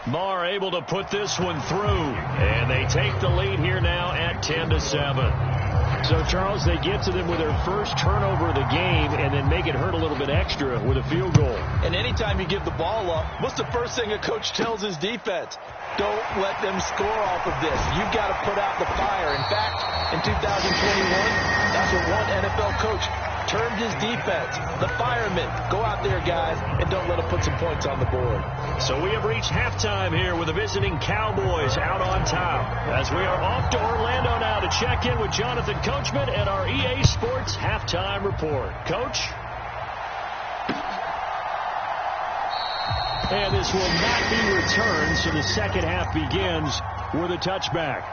Marr able to put this one through. And they take the lead here now at 10-7. So, Charles, they get to them with their first turnover of the game, and it hurt a little bit extra with a field goal. And anytime you give the ball up, what's the first thing a coach tells his defense? Don't let them score off of this. You've got to put out the fire. In fact, in 2021, that's what one NFL coach termed his defense. The firemen. Go out there, guys, and don't let them put some points on the board. So we have reached halftime here with the visiting Cowboys out on top. As we are off to Orlando now to check in with Jonathan Coachman and our EA Sports Halftime Report. Coach? And this will not be returned, so the second half begins with a touchback.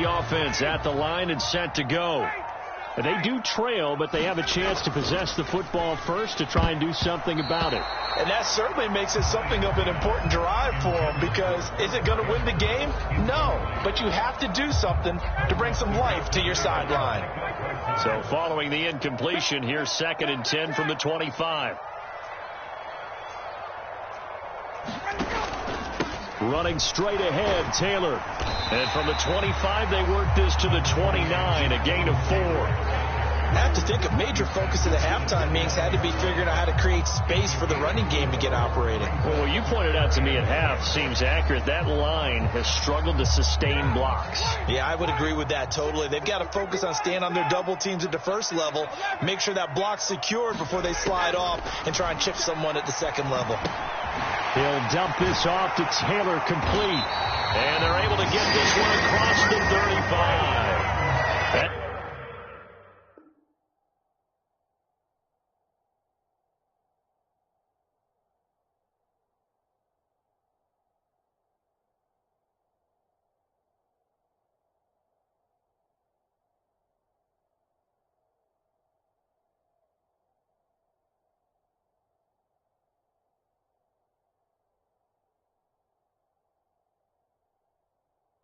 Offense at the line and set to go. And they do trail, but they have a chance to possess the football first to try and do something about it. And that certainly makes it something of an important drive for them, because is it going to win the game? No, but you have to do something to bring some life to your sideline. So following the incompletion, here's 2nd and 10 from the 25. Running straight ahead, Taylor. And from the 25, they work this to the 29, a gain of 4. I have to think a major focus of the halftime meetings had to be figuring out how to create space for the running game to get operating. Well, what you pointed out to me at half seems accurate. That line has struggled to sustain blocks. Yeah, I would agree with that totally. They've got to focus on staying on their double teams at the first level, make sure that block's secured before they slide off and try and chip someone at the second level. He'll dump this off to Taylor, complete. And they're able to get this one across the 35.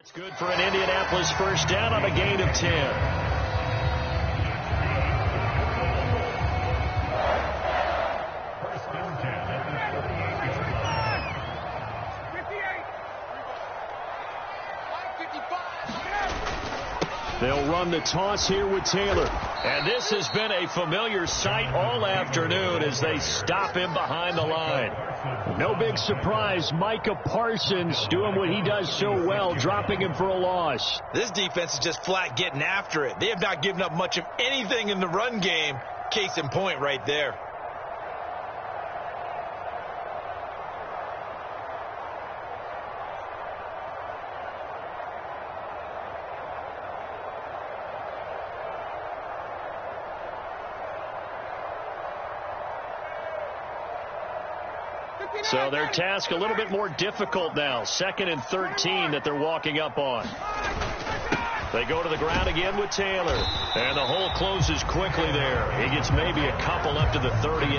It's good for an Indianapolis first down on a gain of 10. First down 10 at the 48-yard line. They'll run the toss here with Taylor. And this has been a familiar sight all afternoon as they stop him behind the line. No big surprise, Micah Parsons doing what he does so well, dropping him for a loss. This defense is just flat getting after it. They have not given up much of anything in the run game. Case in point right there. So their task a little bit more difficult now. 2nd and 13 that they're walking up on. They go to the ground again with Taylor. And the hole closes quickly there. He gets maybe a couple up to the 38.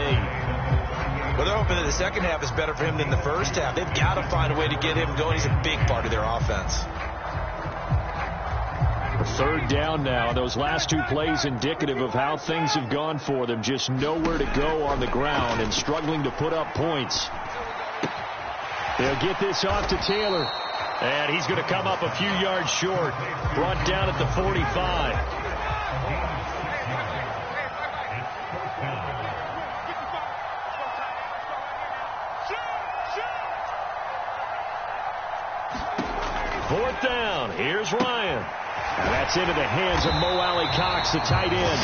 Well, they're hoping that the second half is better for him than the first half. They've got to find a way to get him going. He's a big part of their offense. 3rd down now. Those last 2 plays indicative of how things have gone for them. Just nowhere to go on the ground and struggling to put up points. They'll get this off to Taylor. And he's going to come up a few yards short. Brought down at the 45. Fourth down. Here's Ryan. And that's into the hands of Mo Alley-Cox, the tight end.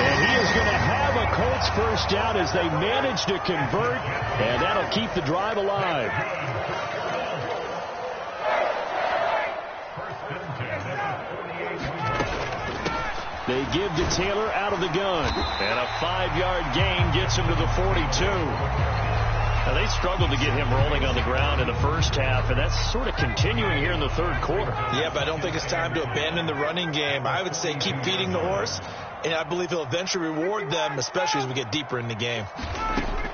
And he is going to have a Colts first down as they manage to convert. And that'll keep the drive alive. They give to Taylor out of the gun. And a 5-yard gain gets him to the 42. Now, they struggled to get him rolling on the ground in the first half, and that's sort of continuing here in the 3rd quarter. Yeah, but I don't think it's time to abandon the running game. I would say keep feeding the horse and I believe he'll eventually reward them, especially as we get deeper in the game.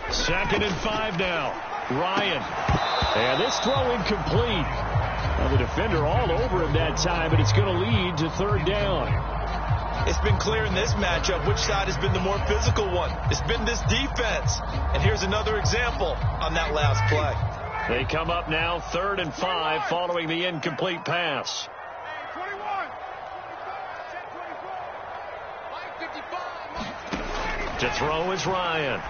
2nd and 5 now. Ryan. And this throw incomplete. Now the defender all over him that time, but it's going to lead to 3rd down. It's been clear in this matchup which side has been the more physical one. It's been this defense. And here's another example on that last play. They come up now 3rd and 5 following the incomplete pass. 21. To throw is Ryan.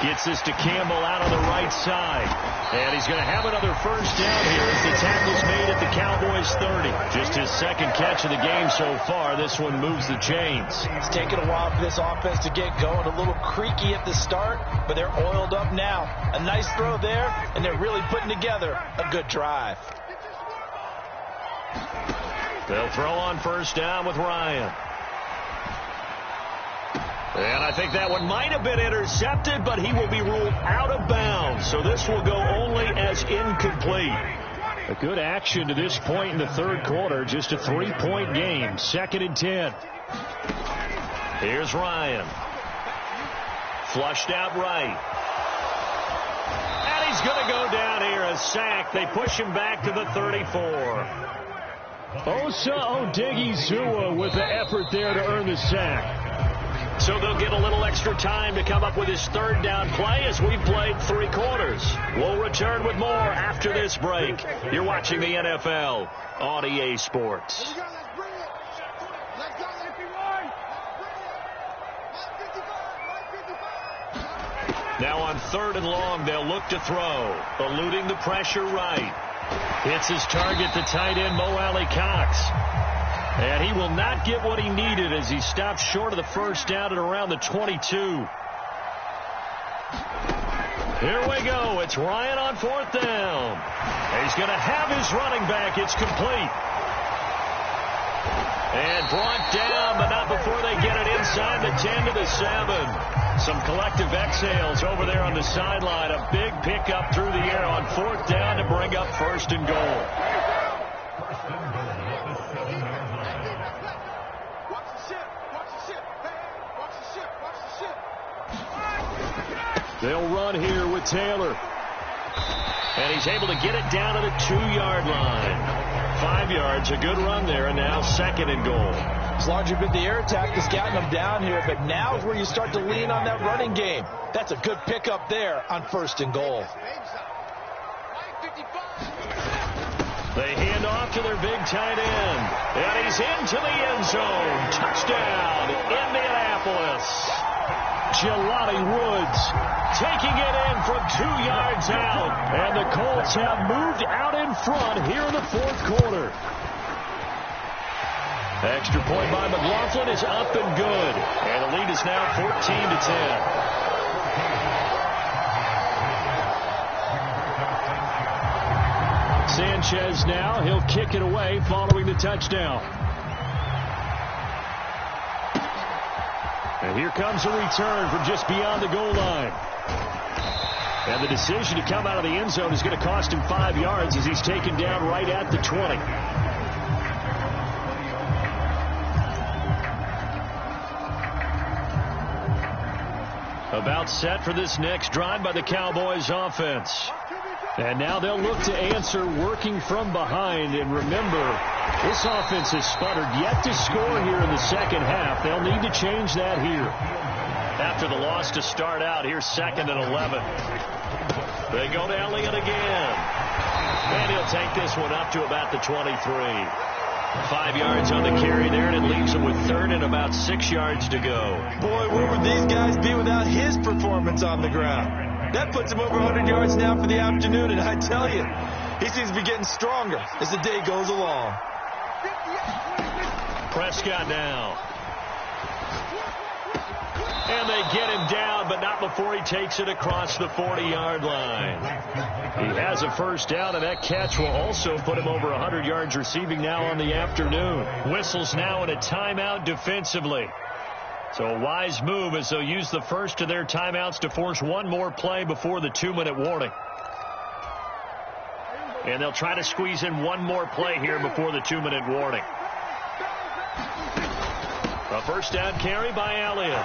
Gets this to Campbell out on the right side. And he's going to have another 1st down here as the tackle's made at the Cowboys 30. Just his 2nd catch of the game so far. This one moves the chains. It's taken a while for this offense to get going. A little creaky at the start, but they're oiled up now. A nice throw there, and they're really putting together a good drive. They'll throw on 1st down with Ryan. And I think that one might have been intercepted, but he will be ruled out of bounds. So this will go only as incomplete. A good action to this point in the 3rd quarter. Just a 3-point game. 2nd and 10. Here's Ryan. Flushed out right. And he's going to go down here. A sack. They push him back to the 34. Osa Odigizua with the effort there to earn the sack. So they'll get a little extra time to come up with his 3rd down play as we've played 3 quarters. We'll return with more after this break. You're watching the NFL on EA Sports. Now on 3rd and long, they'll look to throw. Eluding the pressure right. Hits his target, the tight end, Mo Alley Cox. And he will not get what he needed as he stopped short of the 1st down at around the 22. Here we go. It's Ryan on 4th down. He's going to have his running back. It's complete. And brought down, but not before they get it inside the 10 to the 7. Some collective exhales over there on the sideline. A big pickup through the air on 4th down to bring up 1st and goal. They'll run here with Taylor. And he's able to get it down to the 2-yard line. 5 yards, a good run there, and now 2nd and goal. It's largely been the air attack that's gotten them down here, but now is where you start to lean on that running game. That's a good pickup there on 1st and goal. They hand off to their big tight end. And he's into the end zone. Touchdown, Indianapolis. Jelani Woods taking it in from 2 yards out. And the Colts have moved out in front here in the 4th quarter. Extra point by McLaughlin is up and good. And the lead is now 14-10. Sanchez now. He'll kick it away following the touchdown. And here comes a return from just beyond the goal line. And the decision to come out of the end zone is going to cost him 5 yards as he's taken down right at the 20. About set for this next drive by the Cowboys offense. And now they'll look to answer working from behind. And remember, this offense has sputtered yet to score here in the 2nd half. They'll need to change that here. After the loss to start out, here's 2nd and 11. They go to Elliott again. And he'll take this one up to about the 23. 5 yards on the carry there, and it leaves him with 3rd and about 6 yards to go. Boy, where would these guys be without his performance on the ground? That puts him over 100 yards now for the afternoon, and I tell you, he seems to be getting stronger as the day goes along. Prescott now. And they get him down, but not before he takes it across the 40-yard line. He has a 1st down, and that catch will also put him over 100 yards receiving now on the afternoon. Whistles now in a timeout defensively. So a wise move as they'll use the first of their timeouts to force one more play before the 2-minute warning. And they'll try to squeeze in one more play here before the 2-minute warning. A first down carry by Elliott.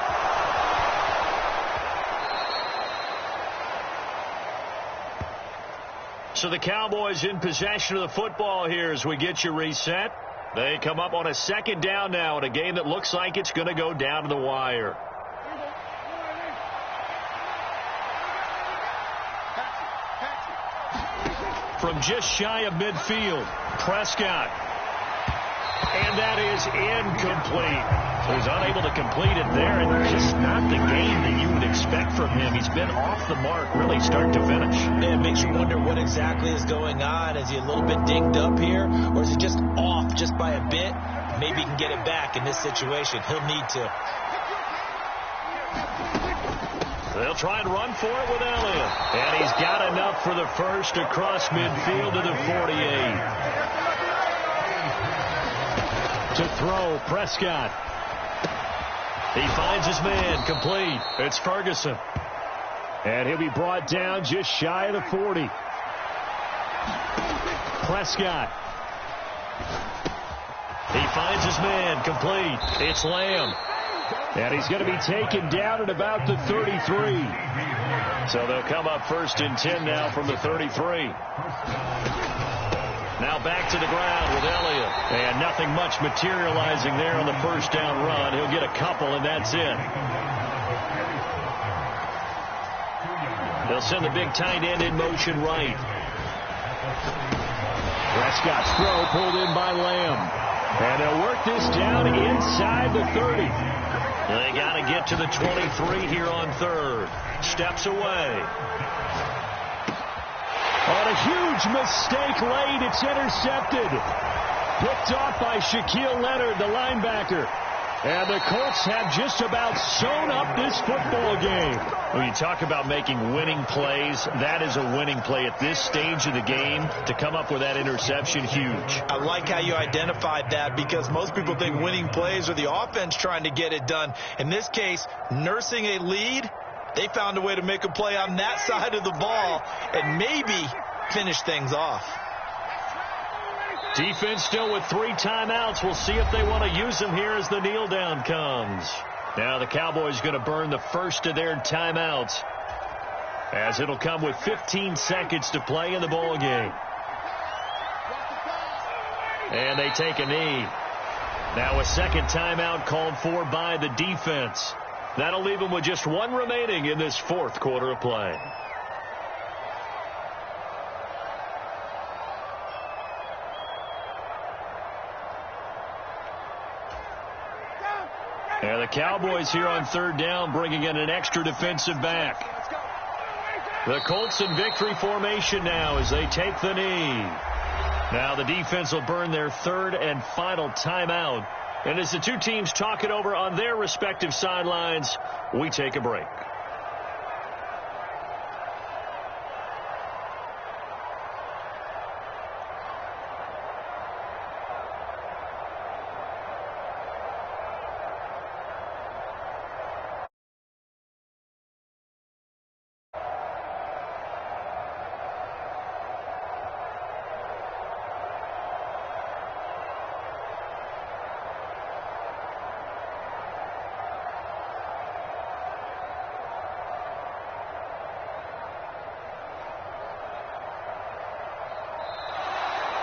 So the Cowboys in possession of the football here as we get you reset. They come up on a second down now in a game that looks like it's going to go down to the wire. From just shy of midfield, Prescott. And that is incomplete. So he's unable to complete it there, and just not the game that you would expect from him. He's been off the mark, really start to finish. Man, it makes you wonder what exactly is going on. Is he a little bit dinged up here, or is he just off just by a bit? Maybe he can get it back in this situation. He'll need to. They'll try and run for it with Elliott. And he's got enough for the first across midfield to the 48. To throw, Prescott. He finds his man, complete. It's Ferguson. And he'll be brought down just shy of the 40. Prescott. He finds his man, complete. It's Lamb. And he's going to be taken down at about the 33. So they'll come up first and 10 now from the 33. Now back to the ground with Elliott. And nothing much materializing there on the first down run. He'll get a couple, and that's it. They'll send the big tight end in motion right. Prescott's throw pulled in by Lamb. And they'll work this down inside the 30. They got to get to the 23 here on third. Steps away. On a huge mistake late, it's intercepted. Picked off by Shaquille Leonard, the linebacker. And the Colts have just about sewn up this football game. When you talk about making winning plays, that is a winning play at this stage of the game. To come up with that interception, huge. I like how you identified that, because most people think winning plays are the offense trying to get it done. In this case, nursing a lead, they found a way to make a play on that side of the ball and maybe finish things off. Defense still with 3 timeouts. We'll see if they want to use them here as the kneel down comes. Now the Cowboys going to burn the first of their timeouts, as it'll come with 15 seconds to play in the ball game. And they take a knee. Now a second timeout called for by the defense. That'll leave them with just 1 remaining in this fourth quarter of play. And the Cowboys here on third down bringing in an extra defensive back. The Colts in victory formation now as they take the knee. Now the defense will burn their third and final timeout. And as the two teams talk it over on their respective sidelines, we take a break.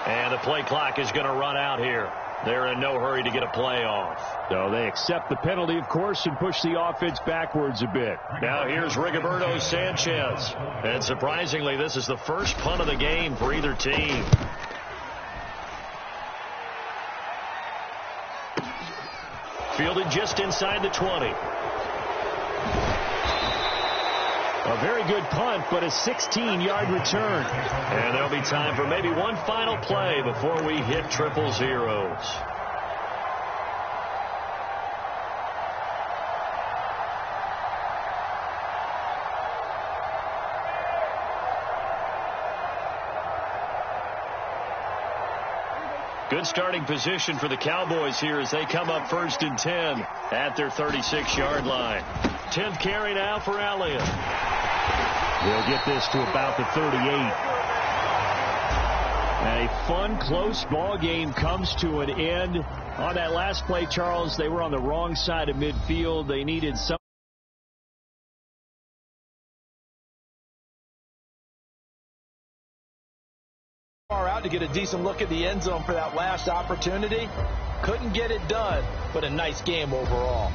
And the play clock is going to run out here. They're in no hurry to get a play off. So they accept the penalty, of course, and push the offense backwards a bit. Now here's Rigoberto Sanchez. And surprisingly, this is the first punt of the game for either team. Fielded just inside the 20. A very good punt, but a 16-yard return. And there'll be time for maybe one final play before we hit triple zeros. Good starting position for the Cowboys here as they come up first and 10 at their 36-yard line. 10th carry now for Elliott. They'll get this to about the 38. A fun, close ball game comes to an end On that last play, Charles, they were on the wrong side of midfield. They needed some. Far out to get a decent look at the end zone for that last opportunity. Couldn't get it done, but a nice game overall.